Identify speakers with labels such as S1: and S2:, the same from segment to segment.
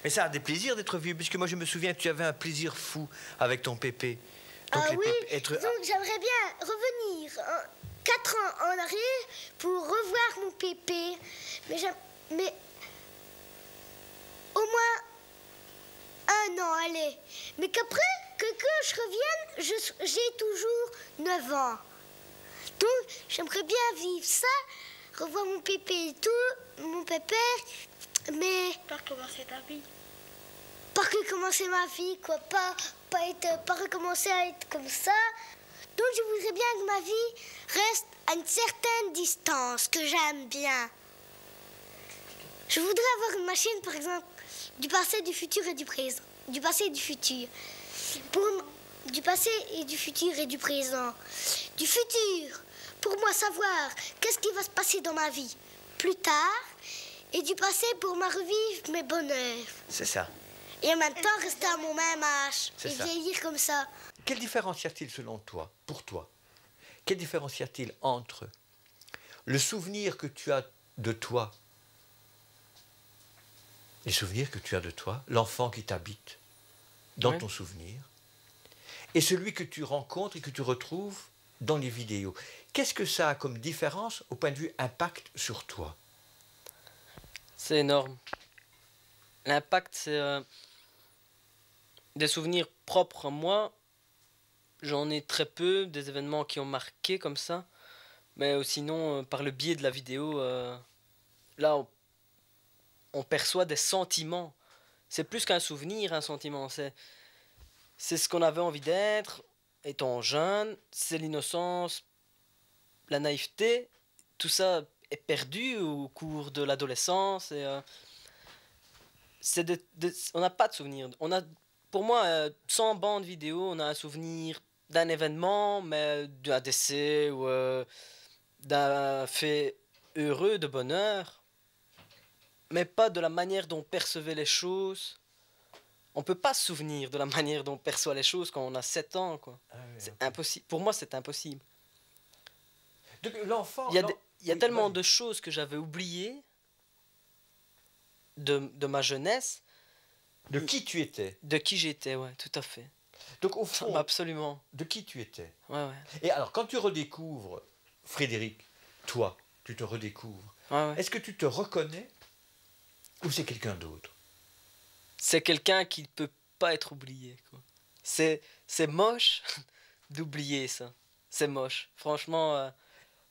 S1: Mais ça a des plaisirs d'être vieux, puisque moi je me souviens que tu avais un plaisir fou avec ton pépé. Donc,
S2: Ah oui,
S1: être...
S2: donc j'aimerais bien revenir 4 ans en arrière pour revoir mon pépé. Mais au moins 1 an, allez. Mais qu'après, que quand je revienne, j'ai toujours 9 ans. Donc j'aimerais bien vivre ça, revoir mon pépé et tout, mon pépère, mais...
S3: Pas recommencer ta vie.
S2: Pas recommencer ma vie, quoi. Pas recommencer à être comme ça. Donc je voudrais bien que ma vie reste à une certaine distance, que j'aime bien. Je voudrais avoir une machine, par exemple, du passé, du futur et du présent. Du passé et du futur. Du passé et du futur et du présent. Du futur, pour moi savoir qu'est-ce qui va se passer dans ma vie plus tard. Et du passé pour me revivre mes bonheurs.
S1: C'est ça.
S2: Et en même temps rester à mon même âge et
S1: ça.
S2: vieillir comme ça.
S1: Quelle différence y a-t-il selon toi, pour toi? Quelle différence y a-t-il entre le souvenir que tu as de toi, les souvenirs que tu as de toi, l'enfant qui t'habite dans ton souvenir, et celui que tu rencontres et que tu retrouves dans les vidéos? Qu'est-ce que ça a comme différence au point de vue impact sur toi?
S4: C'est énorme. L'impact, c'est des souvenirs propres à moi. J'en ai très peu, des événements qui ont marqué comme ça. Mais sinon, par le biais de la vidéo, là, on perçoit des sentiments. C'est plus qu'un souvenir, un sentiment. C'est ce qu'on avait envie d'être, étant jeune. C'est l'innocence, la naïveté. Tout ça est perdu au cours de l'adolescence. Et, on n'a pas de souvenirs. Pour moi, sans bande vidéo, on a un souvenir d'un événement, mais d'un décès ou d'un fait heureux, de bonheur, mais pas de la manière dont on percevait les choses. On peut pas se souvenir de la manière dont on perçoit les choses quand on a 7 ans, quoi.
S1: Ah oui,
S4: C'est impossible. Pour moi, c'est impossible.
S1: Donc, l'enfant...
S4: Il y a tellement de choses que j'avais oubliées de ma jeunesse.
S1: De qui tu étais?
S4: De qui j'étais, ouais, tout à fait.
S1: Donc au fond,
S4: absolument.
S1: de qui tu étais?
S4: Ouais.
S1: Et alors, quand tu redécouvres Frédéric, toi, tu te redécouvres, est-ce que tu te reconnais ou c'est quelqu'un d'autre?
S4: C'est quelqu'un qui ne peut pas être oublié, quoi. C'est moche d'oublier ça. C'est moche. Franchement,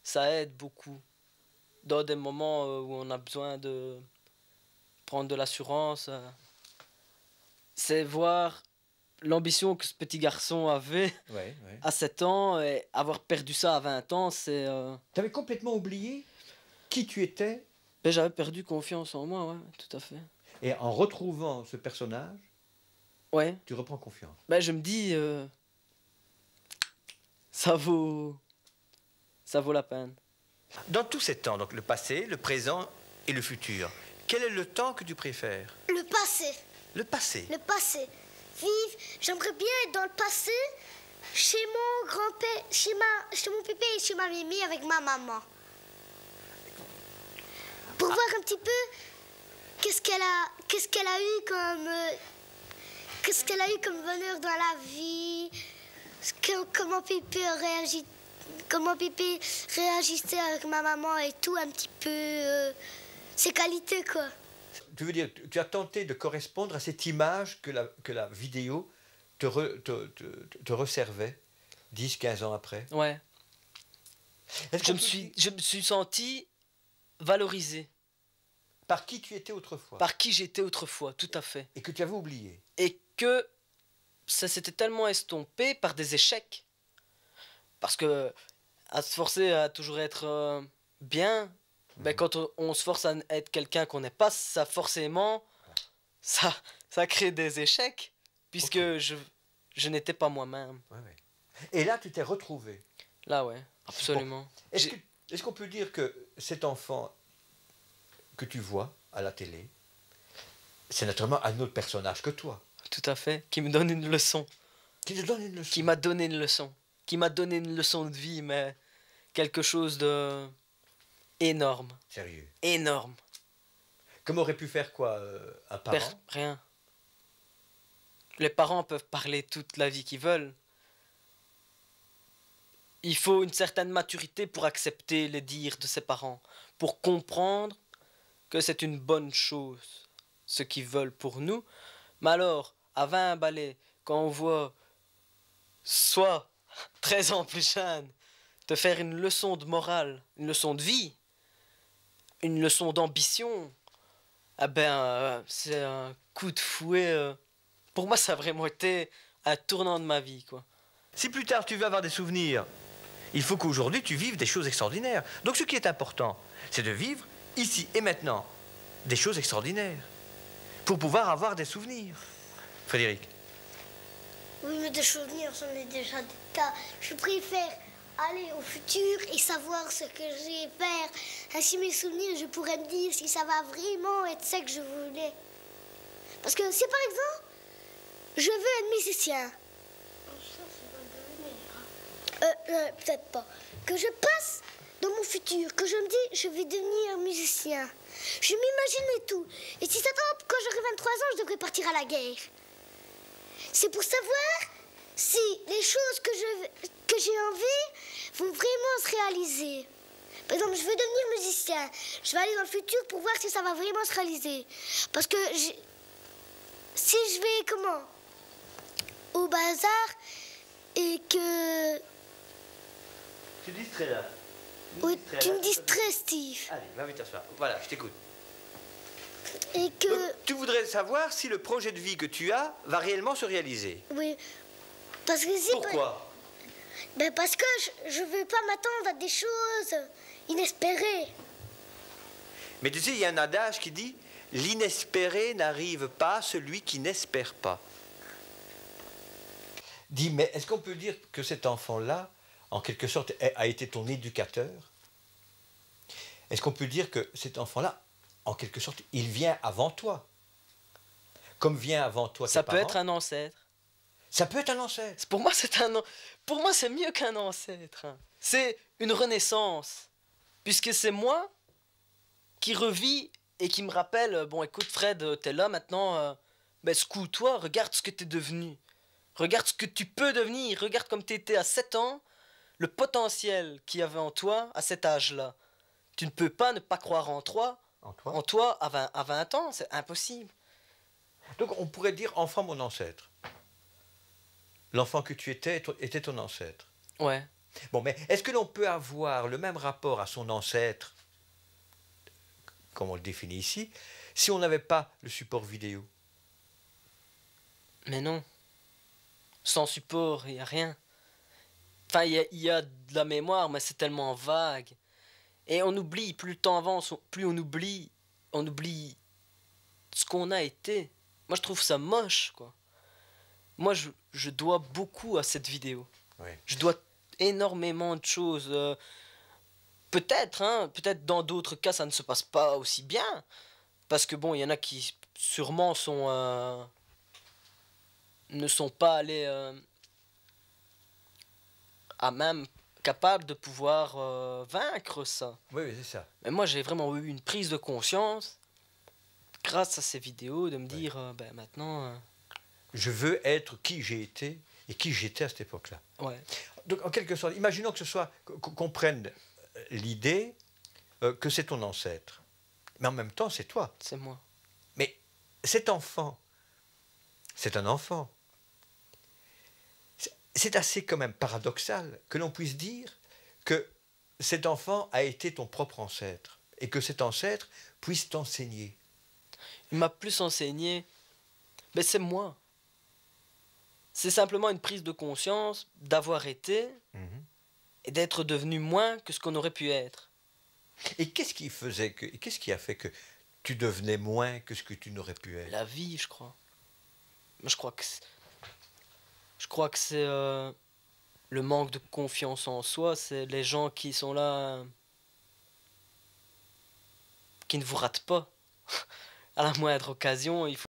S4: ça aide beaucoup. Dans des moments où on a besoin de prendre de l'assurance, c'est voir l'ambition que ce petit garçon avait à 7 ans et avoir perdu ça à 20 ans, c'est...
S1: Tu avais complètement oublié qui tu étais?
S4: Ben, j'avais perdu confiance en moi, ouais, tout à fait.
S1: Et en retrouvant ce personnage, tu reprends confiance.
S4: Ben, je me dis, ça vaut la peine.
S1: Dans tous ces temps, donc le passé, le présent et le futur, quel est le temps que tu préfères?
S2: Le passé.
S1: Le passé.
S2: Le passé. J'aimerais bien être dans le passé, chez mon grand-père, chez mon pépé et chez ma mémie avec ma maman. Pour voir un petit peu qu'est-ce qu'elle a eu comme bonheur dans la vie, comment pépé réagissait avec ma maman et tout, un petit peu ses qualités, quoi.
S1: Tu veux dire, tu as tenté de correspondre à cette image que la vidéo te resservait 10-15 ans après?
S4: Ouais. Je me suis senti valorisé.
S1: Par qui tu étais autrefois?
S4: Par qui j'étais autrefois, tout à fait.
S1: Et que tu avais oublié?
S4: Et que ça s'était tellement estompé par des échecs. Parce que à se forcer à toujours être bien, ben quand on se force à être quelqu'un qu'on n'est pas, ça forcément, ça crée des échecs, puisque je n'étais pas moi-même.
S1: Et là, tu t'es retrouvé?
S4: Là, ouais, absolument.
S1: Bon. Est-ce qu'on peut dire que cet enfant que tu vois à la télé, c'est naturellement un autre personnage que toi?
S4: Tout à fait, qui me donne une leçon.
S1: Qui te donne une leçon?
S4: Qui m'a donné une leçon. Qui m'a donné une leçon de vie, mais quelque chose de énorme.
S1: Sérieux?
S4: Énorme.
S1: Comme aurait pu faire quoi un parent?
S4: Rien. Les parents peuvent parler toute la vie qu'ils veulent. Il faut une certaine maturité pour accepter les dires de ses parents, pour comprendre que c'est une bonne chose, ce qu'ils veulent pour nous. Mais alors, à 20 balais, quand on voit soit 13 ans plus jeune, te faire une leçon de morale, une leçon de vie, une leçon d'ambition, ah ben, c'est un coup de fouet. Pour moi, ça a vraiment été un tournant de ma vie, quoi.
S1: Si plus tard tu veux avoir des souvenirs, il faut qu'aujourd'hui tu vives des choses extraordinaires. Donc ce qui est important, c'est de vivre ici et maintenant des choses extraordinaires pour pouvoir avoir des souvenirs. Frédéric.
S2: Oui, mais des souvenirs, j'en ai déjà des tas. Je préfère aller au futur et savoir ce que je vais faire. Ainsi, mes souvenirs, je pourrais me dire si ça va vraiment être ça que je voulais. Parce que si, par exemple, je veux être musicien. Peut-être pas. Que je passe dans mon futur, que je me dis, je vais devenir musicien. Je m'imagine et tout. Et si ça tombe, quand j'aurai 23 ans, je devrais partir à la guerre. C'est pour savoir si les choses que j'ai envie vont vraiment se réaliser. Par exemple, je veux devenir musicien. Je vais aller dans le futur pour voir si ça va vraiment se réaliser. Parce que si je vais, au bazar et que...
S1: Tu distrais là.
S2: Oui, tu me distrais, Steve.
S1: Allez, va vite t'asseoir. Voilà, je t'écoute.
S2: Et que...
S1: Donc, tu voudrais savoir si le projet de vie que tu as va réellement se réaliser.
S2: Oui. Parce que si...
S1: Pourquoi?
S2: Ben parce que je veux pas m'attendre à des choses inespérées.
S1: Mais tu sais, il y a un adage qui dit « L'inespéré n'arrive pas à celui qui n'espère pas ». Dis, mais est-ce qu'on peut dire que cet enfant-là, en quelque sorte, a été ton éducateur? Est-ce qu'on peut dire que cet enfant-là, en quelque sorte, il vient avant toi? Comme vient avant toi tes
S4: Ça
S1: parents?
S4: peut être un ancêtre.
S1: Ça peut être un ancêtre.
S4: Pour moi, pour moi, c'est mieux qu'un ancêtre. C'est une renaissance. Puisque c'est moi qui revis et qui me rappelle, bon, écoute, Fred, t'es là maintenant, ben, secoue-toi, regarde ce que t'es devenu. Regarde ce que tu peux devenir. Regarde comme t'étais à 7 ans, le potentiel qu'il y avait en toi à cet âge-là. Tu ne peux pas ne pas croire en toi, à 20 ans, c'est impossible.
S1: Donc on pourrait dire enfant mon ancêtre. L'enfant que tu étais était ton ancêtre.
S4: Ouais.
S1: Bon, mais est-ce que l'on peut avoir le même rapport à son ancêtre, comme on le définit ici, si on n'avait pas le support vidéo?
S4: Mais non. Sans support, il n'y a rien. Enfin, il y a de la mémoire, mais c'est tellement vague. Et on oublie, plus le temps avance, plus on oublie ce qu'on a été. Moi, je trouve ça moche, quoi. Moi, je dois beaucoup à cette vidéo.
S1: Oui.
S4: Je dois énormément de choses. Peut-être, peut-être dans d'autres cas, ça ne se passe pas aussi bien. Parce que bon, il y en a qui sûrement ne sont pas allés à même capables de pouvoir vaincre ça.
S1: Oui, oui, c'est ça.
S4: Mais moi, j'ai vraiment eu une prise de conscience grâce à ces vidéos, de me dire, ben maintenant...
S1: Je veux être qui j'ai été et qui j'étais à cette époque-là.
S4: Ouais.
S1: Donc, en quelque sorte, imaginons que ce soit, qu'on prenne l'idée que c'est ton ancêtre. Mais en même temps, c'est toi.
S4: C'est moi.
S1: Mais cet enfant, c'est un enfant. C'est assez quand même paradoxal que l'on puisse dire que cet enfant a été ton propre ancêtre et que cet ancêtre puisse t'enseigner.
S4: Il m'a plus enseigné, mais c'est moi. C'est simplement une prise de conscience d'avoir été et d'être devenu moins que ce qu'on aurait pu être.
S1: Et qu'est-ce qui faisait qu'est-ce qui a fait que tu devenais moins que ce que tu n'aurais pu être?
S4: La vie, je crois. Je crois que c'est le manque de confiance en soi, c'est les gens qui sont là, qui ne vous ratent pas. À la moindre occasion, il faut